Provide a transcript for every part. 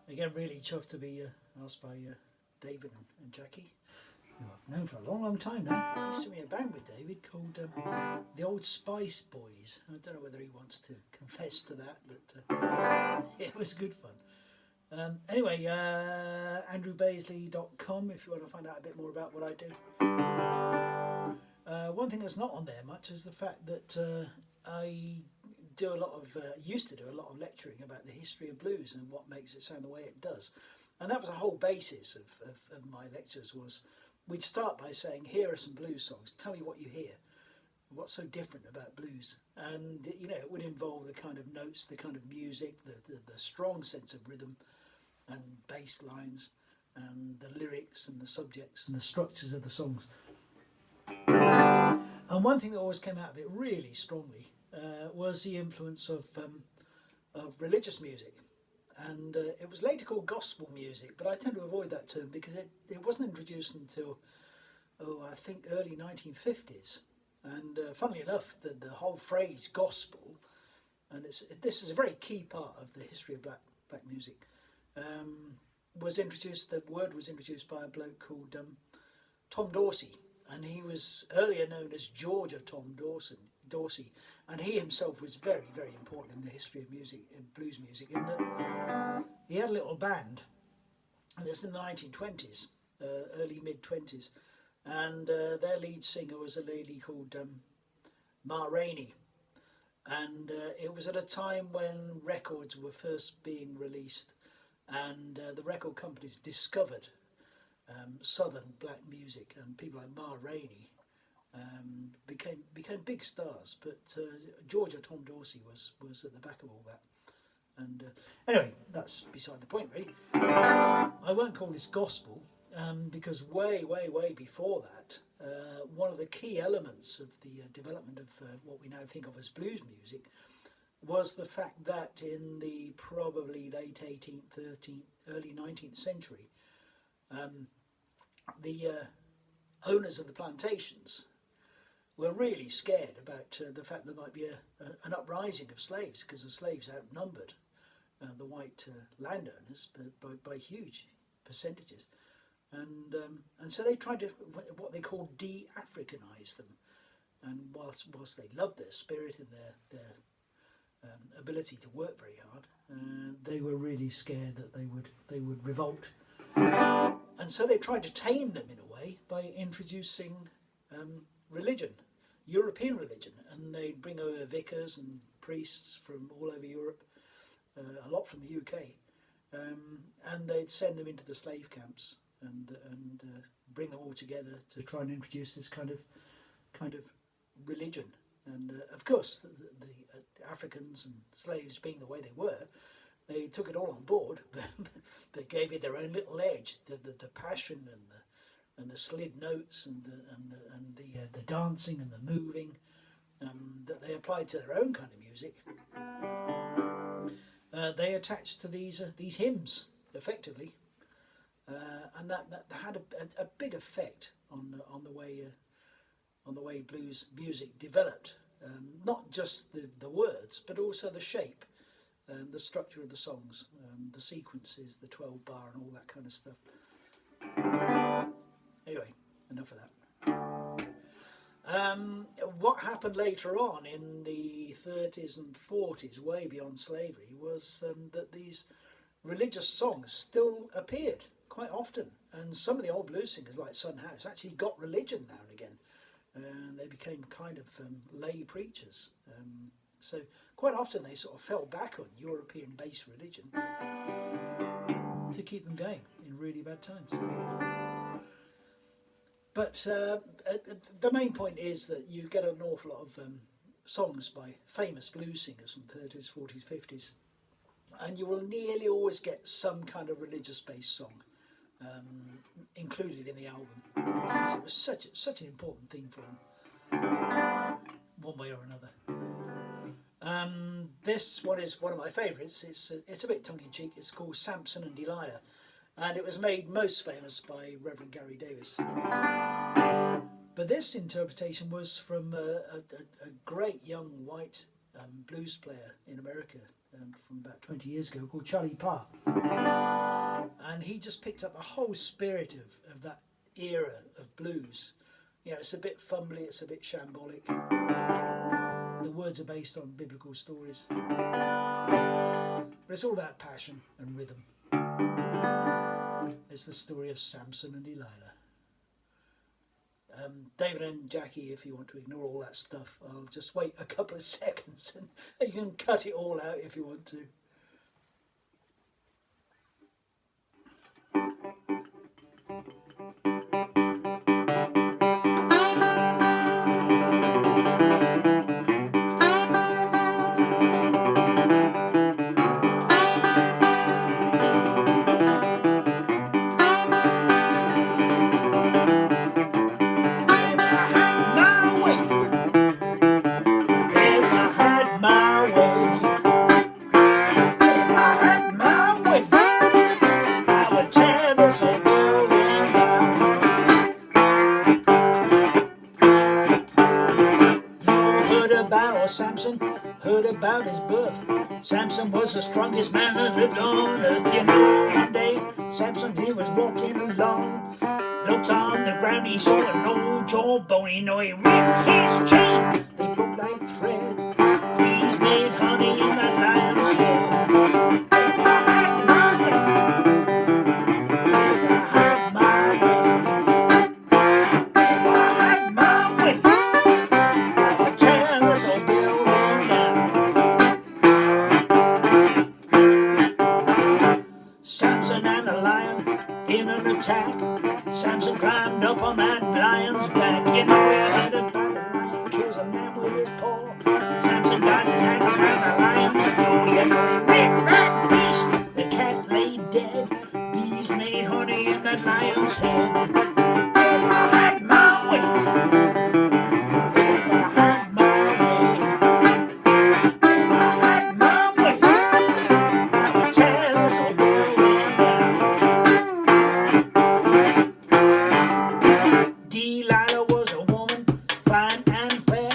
Again, really chuffed to be asked by David and Jackie, who I've known for a long, long time now. I used to be in a band with David called the Old Spice Boys. I don't know whether he wants to confess to that, but it was good fun. Anyway, andrewbaisley.com if you want to find out a bit more about what I do. One thing that's not on there much is the fact that I do a lot of used to do a lot of lecturing about the history of blues and what makes it sound the way it does, and that was the whole basis of my lectures. Was we'd start by saying, here are some blues songs, tell me what you hear, what's so different about blues. And you know, it would involve the kind of notes, the kind of music, the strong sense of rhythm and bass lines, and the lyrics and the subjects and the structures of the songs. And one thing that always came out of it really strongly was the influence of religious music. And it was later called gospel music, but I tend to avoid that term because it wasn't introduced until, I think, early 1950s. And funnily enough, the whole phrase gospel, and this is a very key part of the history of black music, was introduced. The word was introduced by a bloke called Tom Dorsey, and he was earlier known as Georgia Tom Dorsey, and he himself was very, very important in the history of music, in blues music, in that he had a little band, and this in the 1920s, early mid-20s, and their lead singer was a lady called Ma Rainey, and it was at a time when records were first being released, and the record companies discovered southern black music, and people like Ma Rainey became big stars. But Georgia Tom Dorsey was at the back of all that. And anyway, that's beside the point really. I won't call this gospel because way before that, one of the key elements of the development of what we now think of as blues music was the fact that in the probably late 18th, 13th, early 19th century, the owners of the plantations were really scared about the fact there might be an uprising of slaves, because the slaves outnumbered the white landowners by huge percentages, and so they tried to what they called de-Africanize them. And whilst they loved their spirit and their ability to work very hard, they were really scared that they would revolt. And so they tried to tame them in a way by introducing religion, European religion, and they'd bring over vicars and priests from all over Europe, a lot from the UK, and they'd send them into the slave camps and bring them all together to try and introduce this kind of religion. And of course, the Africans and slaves being the way they were, they took it all on board, but gave it their own little edge, the passion and the slid notes and the dancing and the moving that they applied to their own kind of music. They attached to these hymns effectively, and that had a big effect on the way blues music developed. Not just the words, but also the shape. The structure of the songs, the sequences, the 12-bar and all that kind of stuff. Anyway, enough of that. What happened later on in the 30s and 40s, way beyond slavery, was that these religious songs still appeared quite often. And some of the old blues singers, like Son House, actually got religion now and again. And they became kind of lay preachers. So quite often they sort of fell back on European-based religion to keep them going in really bad times. But the main point is that you get an awful lot of songs by famous blues singers from 30s, 40s, 50s, and you will nearly always get some kind of religious-based song included in the album, because it was such an important thing for them, one way or another. This one is one of my favourites. It's a bit tongue-in-cheek. It's called Samson and Delilah, and it was made most famous by Reverend Gary Davis. But this interpretation was from a great young white blues player in America from about 20 years ago called Charlie Parr. And he just picked up the whole spirit of that era of blues. You know, it's a bit fumbly, it's a bit shambolic. The words are based on biblical stories. But it's all about passion and rhythm. It's the story of Samson and Delilah. David and Jackie, if you want to ignore all that stuff, I'll just wait a couple of seconds and you can cut it all out if you want to. Samson, heard about his birth. Samson was the strongest man that lived on earth. You know, one day Samson, he was walking along, looked on the ground, he saw an old jawbone. You know, he ripped his chain, they broke like threads. Bees made honey in that lion's head. Samson and a lion in an attack. Samson climbed up on that lion's back. You know, you heard about a lion kills a man with his paw. Samson got his hand around the lion's jaw. You know, he ripped that beast. The cat lay dead. Bees made honey in that lion's head. If I had my way, if I had my way, if I had my way, I would tear this old building down. Delilah was a woman, fine and fair,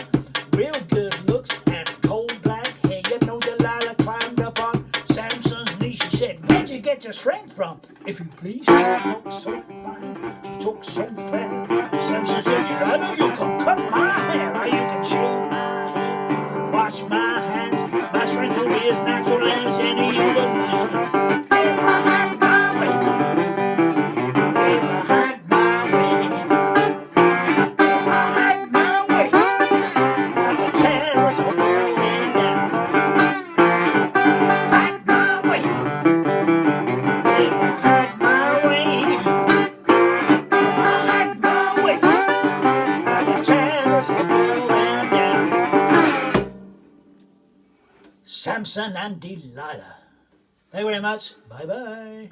real good looks and cold black hair. You know, Delilah climbed up on Samson's knee. She said, "Where'd you get your strength from? If you please." She talked so fine, she talked so fair. Samson said, "Delilah, you can cut my hair, or you can shave my head, wash my hands. My strength will be as natural as any other man. If I had my way, if I had my way, if I had my way, I would tear this whole building down. Had my way, if I had my way, if I had my way, I would tear this whole building down." Samson and Delilah. Thank you very much. Bye bye.